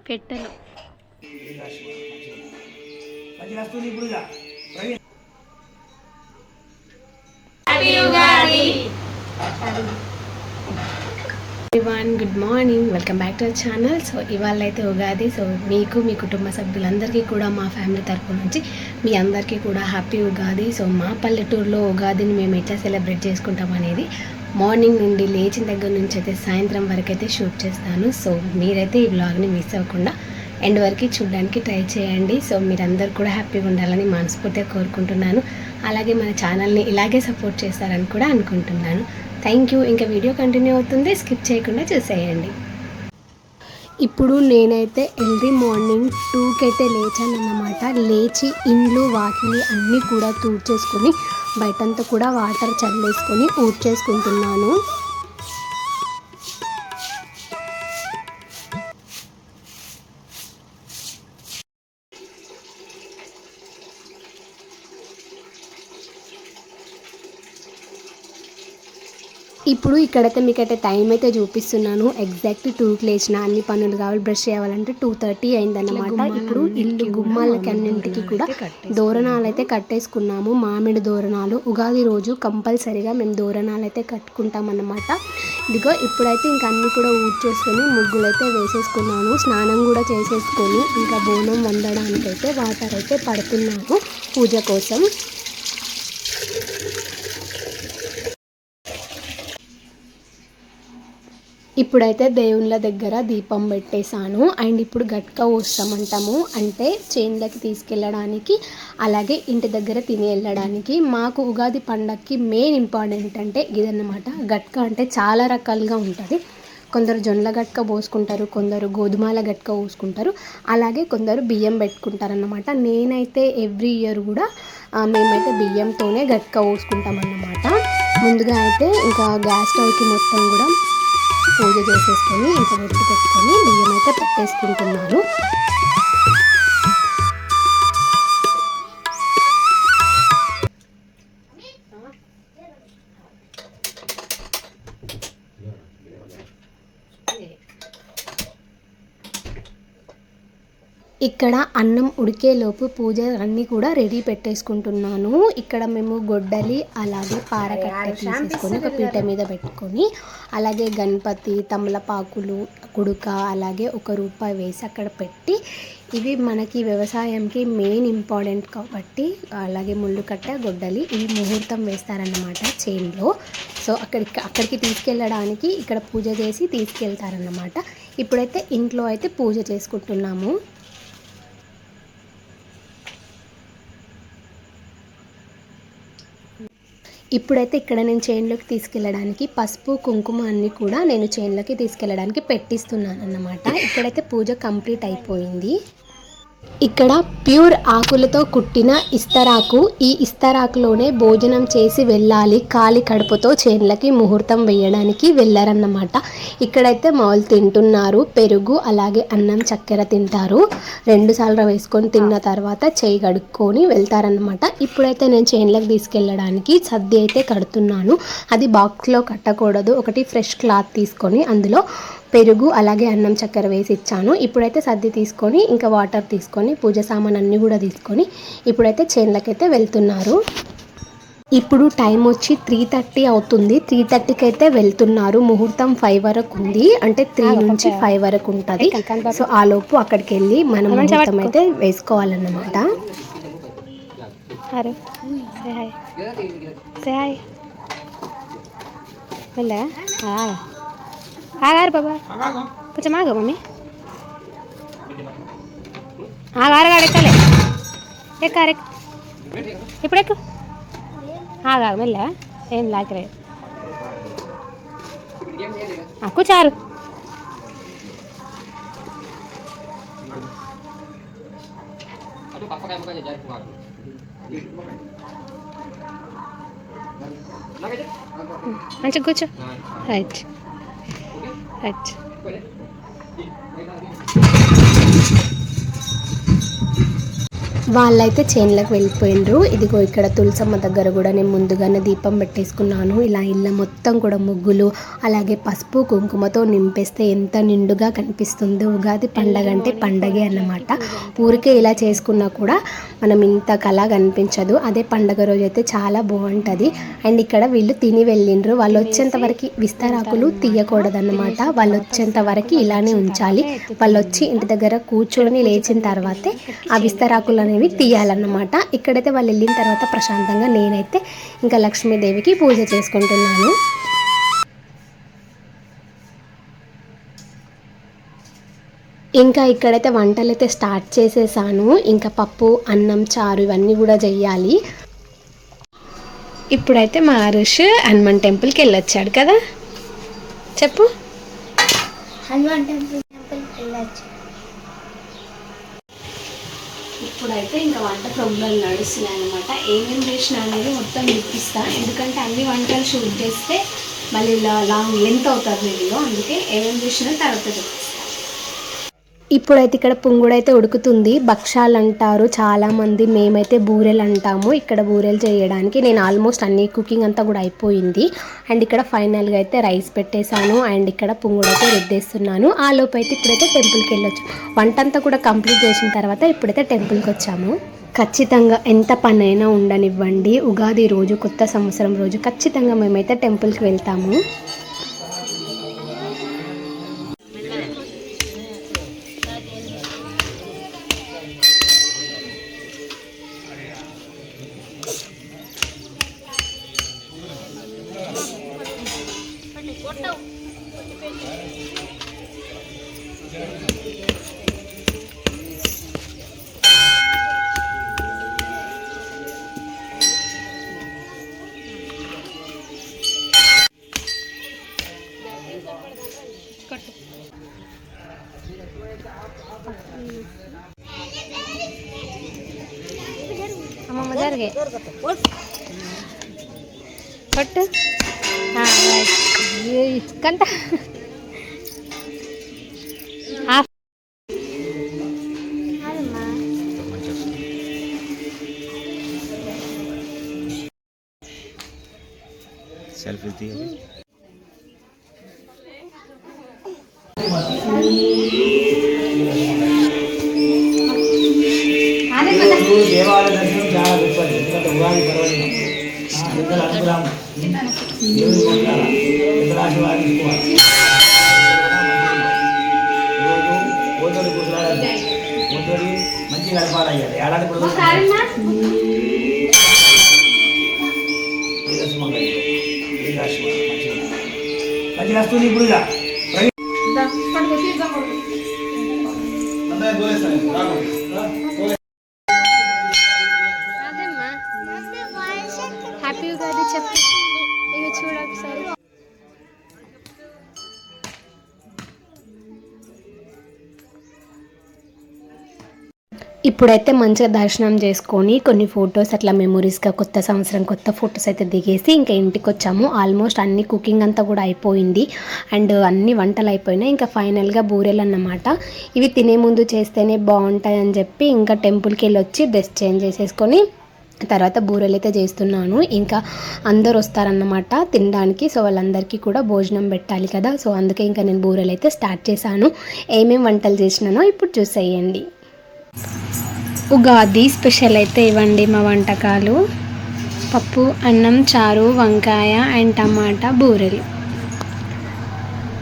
పెట్టెలు. Good morning, welcome back to our channel. So ఇవాళ అయితే ఉగాది. సో మీకు మీ కుటుంబ సభ్యులందరికీ కూడా మా ఫ్యామిలీ తరఫు నుంచి మీ అందరికీ కూడా హ్యాపీ ఉగాది. సో మా పల్లెటూరులో ఉగాదిని మేము ఎట్లా సెలబ్రేట్ చేసుకుంటాం అనేది మార్నింగ్ నుండి లేచిన దగ్గర నుంచి అయితే సాయంత్రం వరకు అయితే షూట్ చేస్తాను. సో మీరైతే ఈ వ్లాగ్ని మిస్ అవ్వకుండా ఎండ్ వరకు చూడడానికి ట్రై చేయండి. సో మీరందరూ కూడా హ్యాపీగా ఉండాలని మనస్ఫూర్తిగా కోరుకుంటున్నాను. అలాగే మన ఛానల్ని ఇలాగే సపోర్ట్ చేస్తారని కూడా అనుకుంటున్నాను. Thank you. ఇంకా వీడియో కంటిన్యూ అవుతుంది, స్కిప్ చేయకుండా చూసేయండి. ఇప్పుడు నేనైతే ఎర్లీ మార్నింగ్ 2కి అయితే లేచానన్నమాట. లేచి ఇండ్లు వాకిలి అన్నీ కూడా తూడ్చేసుకొని బయటంతా కూడా వాటర్ చల్లేసుకొని ఊడ్చేసుకుంటున్నాను. ఇప్పుడు ఇక్కడైతే మీకైతే టైం అయితే చూపిస్తున్నాను. ఎగ్జాక్ట్ 2కి లేచిన, అన్ని పనులు కావాలి, బ్రష్ చేయాలంటే 2:30 అయిందన్నమాట. ఇప్పుడు ఇల్లు గుమ్మాలకి అన్నింటికి కూడా దోరణాలు అయితే కట్టేసుకున్నాము. మామిడి దోరణాలు ఉగాది రోజు కంపల్సరీగా మేము దోరణాలు అయితే కట్టుకుంటాం అన్నమాట. ఇదిగో ఇప్పుడైతే ఇంకా అన్నీ కూడా ఊడ్చేసుకొని ముగ్గులు అయితే వేసేసుకున్నాను. స్నానం కూడా చేసేసుకొని ఇంకా బోనం వండడానికైతే వాటర్ అయితే పడుతున్నాను పూజ కోసం. ఇప్పుడైతే దేవుళ్ళ దగ్గర దీపం పెట్టేశాను. అండ్ ఇప్పుడు గట్క పోస్తామంటాము, అంటే చేన్లకి తీసుకెళ్ళడానికి, అలాగే ఇంటి దగ్గర తిని వెళ్ళడానికి. మాకు ఉగాది పండగకి మెయిన్ ఇంపార్టెంట్ అంటే ఇదన్నమాట. గట్క అంటే చాలా రకాలుగా ఉంటుంది. కొందరు జొన్నల గట్క పోసుకుంటారు, కొందరు గోధుమల గట్క పోసుకుంటారు, అలాగే కొందరు బియ్యం పెట్టుకుంటారన్నమాట. నేనైతే ఎవ్రీ ఇయర్ కూడా మేమైతే బియ్యంతోనే గట్క పోసుకుంటాం అన్నమాట. ముందుగా అయితే ఇంకా గ్యాస్ స్టవ్కి మొత్తం కూడా పూజ చేసేసుకొని ఇంకా ఒట్టు పెట్టుకొని బియ్యం అయితే పెట్టేసుకుంటున్నాను. ఇక్కడ అన్నం ఉడికేలోపు పూజ అన్నీ కూడా రెడీ పెట్టేసుకుంటున్నాను. ఇక్కడ మేము గొడ్డలి అలాగే పారకట్ట తీసేసుకొని ఒక పీట మీద పెట్టుకొని, అలాగే గణపతి, తమలపాకులు, కుడుక, అలాగే ₹1 వేసి అక్కడ పెట్టి, ఇవి మనకి వ్యవసాయంకి మెయిన్ ఇంపార్టెంట్ కాబట్టి, అలాగే ముళ్ళుకట్ట, గొడ్డలి ఇవి ముహూర్తం వేస్తారన్నమాట చేన్లో. సో అక్కడికి తీసుకెళ్ళడానికి ఇక్కడ పూజ చేసి తీసుకెళ్తారన్నమాట. ఇప్పుడైతే ఇంట్లో అయితే పూజ చేసుకుంటున్నాము. ఇప్పుడైతే ఇక్కడ నేను చేన్లోకి తీసుకెళ్ళడానికి పసుపు కుంకుమ అన్నీ కూడా నేను చేన్లోకి తీసుకెళ్ళడానికి పెట్టిస్తున్నాను అన్నమాట. ఇక్కడైతే పూజ కంప్లీట్ అయిపోయింది. ఇక్కడ ప్యూర్ ఆకులతో కుట్టిన ఇస్తరాకు, ఈ ఇస్తరాకులోనే భోజనం చేసి వెళ్ళాలి. ఖాళీ కడుపుతో చేన్లకి ముహూర్తం వేయడానికి వెళ్ళారన్నమాట. ఇక్కడైతే మామూలు తింటున్నారు, పెరుగు అలాగే అన్నం చక్కెర తింటారు. 2 సార్లు వేసుకొని తిన్న తర్వాత చేయి కడుక్కొని వెళ్తారన్నమాట. ఇప్పుడైతే నేను చేన్లకు తీసుకెళ్ళడానికి సద్ది అయితే కడుతున్నాను. అది బాక్స్లో కట్టకూడదు, ఒకటి ఫ్రెష్ క్లాత్ తీసుకొని అందులో పెరుగు అలాగే అన్నం చక్కెర వేసి ఇచ్చాను. ఇప్పుడైతే సర్ది తీసుకొని ఇంకా వాటర్ తీసుకొని పూజ సామాన్ అన్నీ కూడా తీసుకొని ఇప్పుడైతే చేన్లకైతే వెళ్తున్నారు. ఇప్పుడు టైం వచ్చి 3:30 అవుతుంది. 3:30కి అయితే వెళ్తున్నారు. ముహూర్తం 5 వరకు ఉంది, అంటే 3 నుంచి 5 వరకు ఉంటుంది. సో ఆ లోపు అక్కడికి వెళ్ళి మనం ముహూర్తం అయితే వేసుకోవాలన్నమాట. ఆగారు బాబా, కొంచెం ఆగా మమ్మీ, ఆగారగాడు ఎక్కలే, ఎక్కారు ఇప్పుడు ఎక్కు, ఆగా మెల్ల ఏం లాకరే కూర్చారు. మంచిగా కూర్చో. Right right. వాళ్ళైతే చేన్లకు వెళ్ళిపోయిండ్రు. ఇదిగో ఇక్కడ తులసమ్మ దగ్గర కూడా నేను ముందుగానే దీపం పెట్టేసుకున్నాను. ఇలా ఇళ్ళ మొత్తం కూడా ముగ్గులు అలాగే పసుపు కుంకుమతో నింపేస్తే ఎంత నిండుగా కనిపిస్తుందో. ఉగాది పండగ అంటే పండగే అన్నమాట. ఊరికే ఇలా చేసుకున్నా కూడా మనం ఇంత కళ కనిపించదు. అదే పండగ రోజు అయితే చాలా బాగుంటుంది. అండ్ ఇక్కడ వీళ్ళు తిని వెళ్ళిండ్రు. వాళ్ళు వచ్చేంత వరకు విస్తరాకులు తీయకూడదన్నమాట. వాళ్ళు వచ్చేంత వరకు ఇలానే ఉంచాలి. వాళ్ళు వచ్చి ఇంటి దగ్గర కూర్చొని లేచిన తర్వాతే ఆ విస్తరాకులు అనేవి తీయాలన్నమాట. ఇక్కడైతే వాళ్ళు వెళ్ళిన తర్వాత ప్రశాంతంగా నేనైతే ఇంకా లక్ష్మీదేవికి పూజ చేసుకుంటున్నాను. ఇంకా ఇక్కడైతే వంటలు అయితే స్టార్ట్ చేసేసాను. ఇంకా పప్పు అన్నం చారు ఇవన్నీ కూడా చెయ్యాలి. ఇప్పుడైతే మా హరీష్ హనుమాన్ టెంపుల్కి వెళ్ళొచ్చాడు కదా, చెప్పు. హనుమాన్ టెంపుల్కి వెళ్ళొచ్చు. ఇప్పుడైతే ఇంకా వంట ప్రోగ్రాంలు నడుస్తున్నాయి అనమాట. ఏమేమి చేసినా అనేది మొత్తం చూపిస్తాను. ఎందుకంటే అన్ని వంటలు షూట్ చేస్తే మళ్ళీ లాంగ్ లెంత్ అవుతుంది వీడియో. అందుకే ఏమేమి చేసినా తర్వాత చూపిస్తాను. ఇప్పుడైతే ఇక్కడ పుంగుడైతే ఉడుకుతుంది. భక్షాలు అంటారు చాలామంది, మేమైతే బూరెలు అంటాము. ఇక్కడ బూరెలు చేయడానికి నేను ఆల్మోస్ట్ అన్ని కుకింగ్ అంతా కూడా అయిపోయింది. అండ్ ఇక్కడ ఫైనల్గా అయితే రైస్ పెట్టేశాను. అండ్ ఇక్కడ పుంగుడైతే రుద్దేస్తున్నాను. ఆ లోపు అయితే ఇప్పుడైతే టెంపుల్కి వెళ్ళొచ్చు. వంట అంతా కూడా కంప్లీట్ చేసిన తర్వాత ఇప్పుడైతే టెంపుల్కి వచ్చాము. ఖచ్చితంగా ఎంత పనైనా ఉండనివ్వండి, ఉగాది రోజు కొత్త సంవత్సరం రోజు ఖచ్చితంగా మేమైతే టెంపుల్కి వెళ్తాము. అమ్మమ్మ జరిగే పట్టు కంట సెల్ఫీ తీయాలి. దేవాలయ దర్శనం చాలా గొప్పది. ఎందుకంటే ఉగాది పర్వదినం పెద్దల అనుగ్రహం దేవుడి పొందాల పెద్దల ఆశీర్వాదం తీసుకోవాలి. ఈరోజు ఓదోడి గుర్రాలి ఓదోడి మంచి గడపాలయ్యాలి. ఏడాది ఇప్పుడు మంచిగా వస్తుంది. ఇప్పుడు ఇక హ్యాపీ ఉగాది చెప్పు. ఇక చూడ ఒకసారి. ఇప్పుడైతే మంచిగా దర్శనం చేసుకొని కొన్ని ఫొటోస్ అట్లా మెమొరీస్గా కొత్త సంవత్సరం కొత్త ఫొటోస్ అయితే దిగేసి ఇంకా ఇంటికి వచ్చాము. ఆల్మోస్ట్ అన్ని కుకింగ్ అంతా కూడా అయిపోయింది. అండ్ అన్ని వంటలు అయిపోయినాయి. ఇంకా ఫైనల్గా బూరెలు అన్నమాట. ఇవి తినే ముందు చేస్తేనే బాగుంటాయి అని చెప్పి ఇంకా టెంపుల్కి వెళ్ళి వచ్చి డ్రెస్ చేంజ్ చేసేసుకొని తర్వాత బూరెలు అయితే చేస్తున్నాను. ఇంకా అందరు వస్తారన్నమాట తినడానికి. సో వాళ్ళందరికీ కూడా భోజనం పెట్టాలి కదా. సో అందుకే ఇంకా నేను బూరెలు అయితే స్టార్ట్ చేశాను. ఏమేమి వంటలు చేసినానో ఇప్పుడు చూసేయండి. ఉగాది స్పెషల్ అయితే ఇవ్వండి మా వంటకాలు. పప్పు అన్నం చారు వంకాయ అండ్ టమాటా బూరెలు.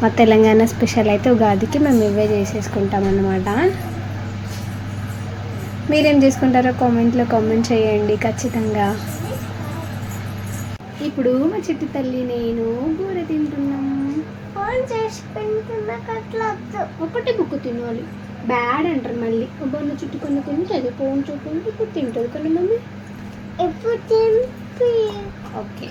మా తెలంగాణ స్పెషల్ అయితే ఉగాదికి మేము ఇవే చేసేసుకుంటాం అన్నమాట. మీరేం చేసుకుంటారో కామెంట్లో కామెంట్ చేయండి ఖచ్చితంగా. ఇప్పుడు మా చిట్టి తల్లి నేను బూరె తింటున్నాం. ఫోన్ చేసుకుంటున్నా ఒకటి బుక్ తినాలి, బ్యాడ్ అంటారు మళ్ళీ. బొన్న చుట్టుకొని తింటుంది, ఫోన్ చూసుకుంటే ఇప్పుడు తింటుంది కదా మమ్మీ. ఎప్పుడు తింపి ఓకే.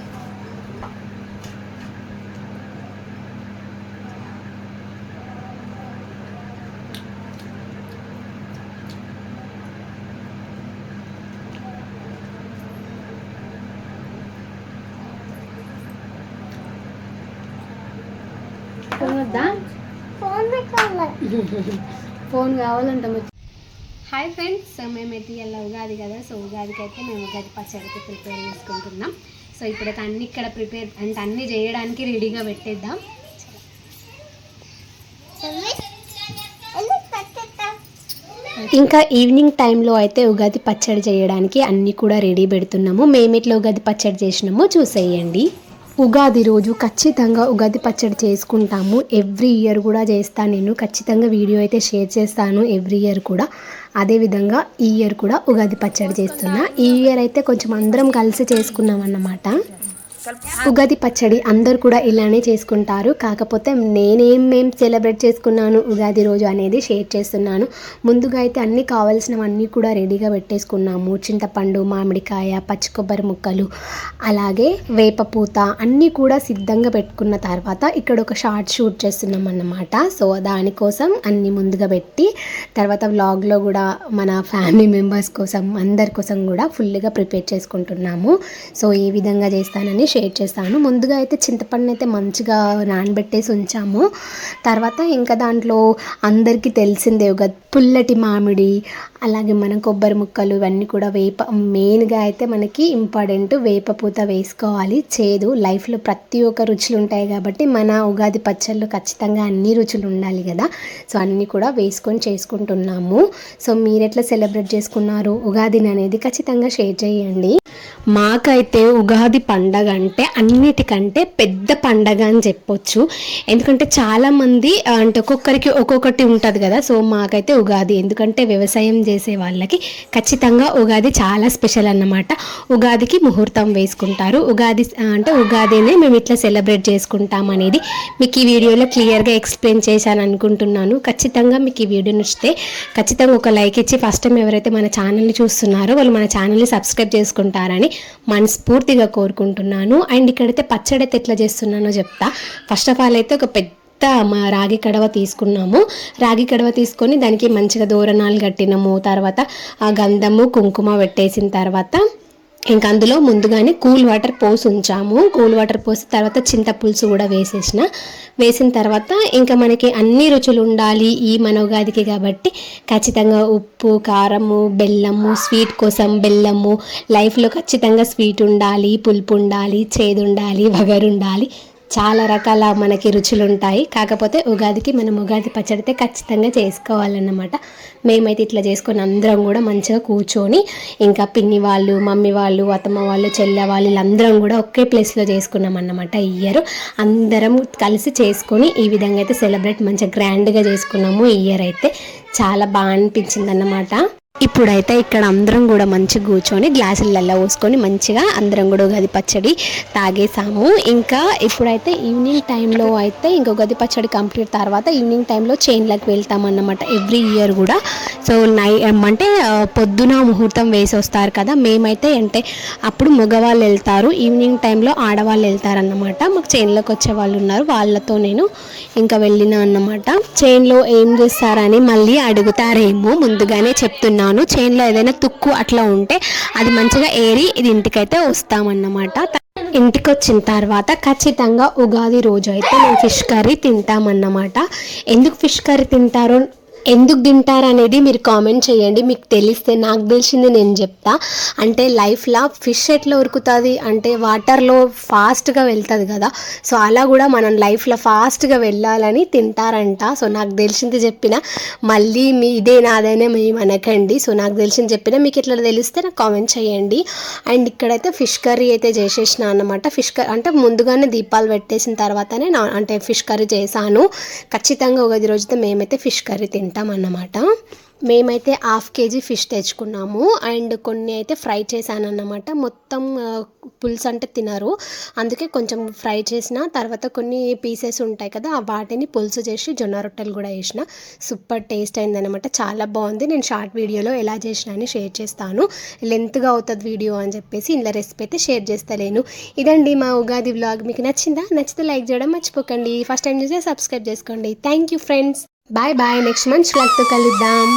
ఫోన్ వద్దా? ఫోన్ కావాలి. ఫోన్ కావాలంట. హాయ్ ఫ్రెండ్స్, సో మేమైతే ఇలా ఉగాది కదా, సో ఉగాదికి అయితే మేము ఉగాది పచ్చడికి ప్రిపేర్ చేసుకుంటున్నాం. సో ఇప్పుడైతే అన్ని ఇక్కడ ప్రిపేర్ అంటే అన్నీ చేయడానికి రెడీగా పెట్టేద్దాం. ఇంకా ఈవినింగ్ టైంలో అయితే ఉగాది పచ్చడి చేయడానికి అన్నీ కూడా రెడీ పెడుతున్నాము. మేము ఇట్లా ఉగాది పచ్చడి చేసినామో చూసేయండి. ఉగాది రోజు ఖచ్చితంగా ఉగాది పచ్చడి చేసుకుంటాము. ఎవ్రీ ఇయర్ కూడా చేస్తాను, నేను ఖచ్చితంగా వీడియో అయితే షేర్ చేస్తాను ఎవ్రీ ఇయర్ కూడా. అదేవిధంగా ఈ ఇయర్ కూడా ఉగాది పచ్చడి చేస్తున్నా. ఈ ఇయర్ అయితే కొంచెం అందరం కలిసి చేసుకున్నాం అన్నమాట. ఉగాది పచ్చడి అందరు కూడా ఇలానే చేసుకుంటారు, కాకపోతే నేనేం సెలబ్రేట్ చేసుకున్నాను ఉగాది రోజు అనేది షేర్ చేస్తున్నాను. ముందుగా అయితే అన్నీ కావాల్సినవన్నీ కూడా రెడీగా పెట్టేసుకున్నాము. చింతపండు, మామిడికాయ, పచ్చి కొబ్బరి ముక్కలు, అలాగే వేపపూత అన్నీ కూడా సిద్ధంగా పెట్టుకున్న తర్వాత ఇక్కడ ఒక షార్ట్ షూట్ చేస్తున్నాం అన్నమాట. సో దానికోసం అన్నీ ముందుగా పెట్టి తర్వాత వ్లాగ్లో కూడా మన ఫ్యామిలీ మెంబర్స్ కోసం అందరి కోసం కూడా ఫుల్గా ప్రిపేర్ చేసుకుంటున్నాము. సో ఈ విధంగా చేస్తానని షేర్ చేస్తాను. ముందుగా అయితే చింతపండు అయితే మంచిగా నానబెట్టేసి ఉంచాము. తర్వాత ఇంకా దాంట్లో అందరికీ తెలిసిందే ఒక పుల్లటి మామిడి, అలాగే మనం కొబ్బరి ముక్కలు ఇవన్నీ కూడా మెయిన్గా అయితే మనకి ఇంపార్టెంట్ వేపపూత వేసుకోవాలి. చేదు లైఫ్లో ప్రతి ఒక్క రుచులు ఉంటాయి కాబట్టి మన ఉగాది పచ్చళ్ళు ఖచ్చితంగా అన్ని రుచులు ఉండాలి కదా. సో అన్నీ కూడా వేసుకొని చేసుకుంటున్నాము. సో మీరు ఎట్లా సెలబ్రేట్ చేసుకున్నారు ఉగాదిని అనేది ఖచ్చితంగా షేర్ చేయండి. మాకైతే ఉగాది పండగ అంటే అన్నిటికంటే పెద్ద పండగ అని చెప్పొచ్చు. ఎందుకంటే చాలామంది అంటే ఒక్కొక్కరికి ఒక్కొక్కటి ఉంటుంది కదా. సో మాకైతే ఉగాది, ఎందుకంటే వ్యవసాయం చేసే వాళ్ళకి ఖచ్చితంగా ఉగాది చాలా స్పెషల్ అన్నమాట. ఉగాదికి ముహూర్తం వేసుకుంటారు. ఉగాది అంటే ఉగాదినే మేము ఇట్లా సెలబ్రేట్ చేసుకుంటాం అనేది మీకు ఈ వీడియోలో క్లియర్గా ఎక్స్ప్లెయిన్ చేశాను అనుకుంటున్నాను. ఖచ్చితంగా మీకు ఈ వీడియో నచ్చితే ఖచ్చితంగా ఒక లైక్ ఇచ్చి ఫస్ట్ టైం ఎవరైతే మన ఛానల్ని చూస్తున్నారో వాళ్ళు మన ఛానల్ని సబ్స్క్రైబ్ చేసుకుంటారని మనస్ఫూర్తిగా కోరుకుంటున్నాను. అండ్ ఇక్కడైతే పచ్చడి అయితే ఎట్లా చేస్తున్నానో చెప్తా. ఫస్ట్ ఆఫ్ ఆల్ అయితే ఒక పెద్ద రాగి కడవ తీసుకున్నాము. రాగి కడవ తీసుకొని దానికి మంచిగా దూరణాలు కట్టినాము. తర్వాత ఆ గంధము కుంకుమ పెట్టేసిన తర్వాత ఇంకా అందులో ముందుగానే కూల్ వాటర్ పోసి ఉంచాము. కూల్ వాటర్ పోసి తర్వాత చింతపులుసు కూడా వేసిన తర్వాత ఇంకా మనకి అన్ని రుచులు ఉండాలి ఈ మన ఉగాదికి కాబట్టి ఖచ్చితంగా ఉప్పు, కారము, బెల్లము, స్వీట్ కోసం బెల్లము, లైఫ్లో ఖచ్చితంగా స్వీట్ ఉండాలి, పులుపు ఉండాలి, చేదు ఉండాలి, వగరు ఉండాలి, చాలా రకాల మనకి రుచులు ఉంటాయి. కాకపోతే ఉగాదికి మనం ఉగాది పచ్చడితే ఖచ్చితంగా చేసుకోవాలన్నమాట. మేమైతే ఇట్లా చేసుకొని అందరం కూడా మంచిగా కూర్చొని ఇంకా పిన్ని వాళ్ళు, మమ్మీ వాళ్ళు, అత్తమ్మ వాళ్ళు, చెల్లె వాళ్ళు వీళ్ళందరం కూడా ఒకే ప్లేస్లో చేసుకున్నాం అన్నమాట. ఈ ఇయర్ అందరం కలిసి చేసుకొని ఈ విధంగా అయితే సెలబ్రేట్ మంచిగా గ్రాండ్గా చేసుకున్నాము. ఈ ఇయర్ అయితే చాలా బాగా అనిపించింది అన్నమాట. ఇప్పుడైతే ఇక్కడ అందరం కూడా మంచిగా కూర్చొని గ్లాసులలో పోసుకొని మంచిగా అందరం కూడా ఉగాది పచ్చడి తాగేసాము. ఇంకా ఇప్పుడైతే ఈవినింగ్ టైంలో అయితే ఇంకా ఉగాది పచ్చడి కంప్లీట్ తర్వాత ఈవినింగ్ టైంలో చైన్లకు వెళ్తామన్నమాట ఎవ్రీ ఇయర్ కూడా. సో అంటే పొద్దున ముహూర్తం వేసి వస్తారు కదా, మేమైతే అంటే అప్పుడు మగవాళ్ళు వెళ్తారు, ఈవినింగ్ టైంలో ఆడవాళ్ళు వెళ్తారన్నమాట. మాకు చైన్లోకి వచ్చే వాళ్ళు ఉన్నారు, వాళ్ళతో నేను ఇంకా వెళ్ళిన అన్నమాట. చైన్లో ఏం చేస్తారని మళ్ళీ అడుగుతారేమో, ముందుగానే చెప్తున్నాను. చైన్లో ఏదైనా తుక్కు అట్లా ఉంటే అది మంచిగా ఏరి ఇది ఇంటికైతే వస్తామన్నమాట. ఇంటికి వచ్చిన తర్వాత ఖచ్చితంగా ఉగాది రోజు అయితే మేము ఫిష్ కర్రీ తింటామన్నమాట. ఎందుకు ఫిష్ కర్రీ తింటారో ఎందుకు తింటారు అనేది మీరు కామెంట్ చేయండి. మీకు తెలిస్తే నాకు తెలిసింది నేను చెప్తా. అంటే లైఫ్లో ఫిష్ ఎట్లా ఉరుకుతుంది అంటే వాటర్లో ఫాస్ట్గా వెళ్తుంది కదా, సో అలా కూడా మనం లైఫ్లో ఫాస్ట్గా వెళ్ళాలని తింటారంట. సో నాకు తెలిసింది చెప్పిన, మళ్ళీ మీ ఇదే నాదైనా మేము అనకండి. సో నాకు తెలిసింది చెప్పిన, మీకు ఎట్లా తెలిస్తే నాకు కామెంట్ చేయండి. అండ్ ఇక్కడైతే ఫిష్ కర్రీ అయితే చేసేసిన అన్నమాట. ఫిష్ కర్రీ అంటే ముందుగానే దీపాలు పెట్టేసిన తర్వాతనే అంటే ఫిష్ కర్రీ చేశాను. ఖచ్చితంగా ఉగాది రోజుతో మేమైతే ఫిష్ కర్రీ తింటాం అన్నమాట. మేమైతే 1/2 kg ఫిష్ తెచ్చుకున్నాము. అండ్ కొన్ని అయితే ఫ్రై చేశాను అన్నమాట. మొత్తం పులుసు అంటే తినరు, అందుకే కొంచెం ఫ్రై చేసిన తర్వాత కొన్ని పీసెస్ ఉంటాయి కదా వాటిని పులుసు చేసి జొన్న రొట్టెలు కూడా వేసిన. సూపర్ టేస్ట్ అయిందనమాట, చాలా బాగుంది. నేను షార్ట్ వీడియోలో ఎలా చేసిన అని షేర్ చేస్తాను. లెంత్గా అవుతుంది వీడియో అని చెప్పేసి ఇలా రెసిపీ అయితే షేర్ చేస్తలేను. ఇదండి మా ఉగాది వ్లాగ్. మీకు నచ్చిందా? నచ్చితే లైక్ చేయడం మర్చిపోకండి. ఫస్ట్ టైం చూస్తే సబ్స్క్రైబ్ చేసుకోండి. Thank you friends. Bye bye. Next month వ్లాగ్తో కలుద్దాం.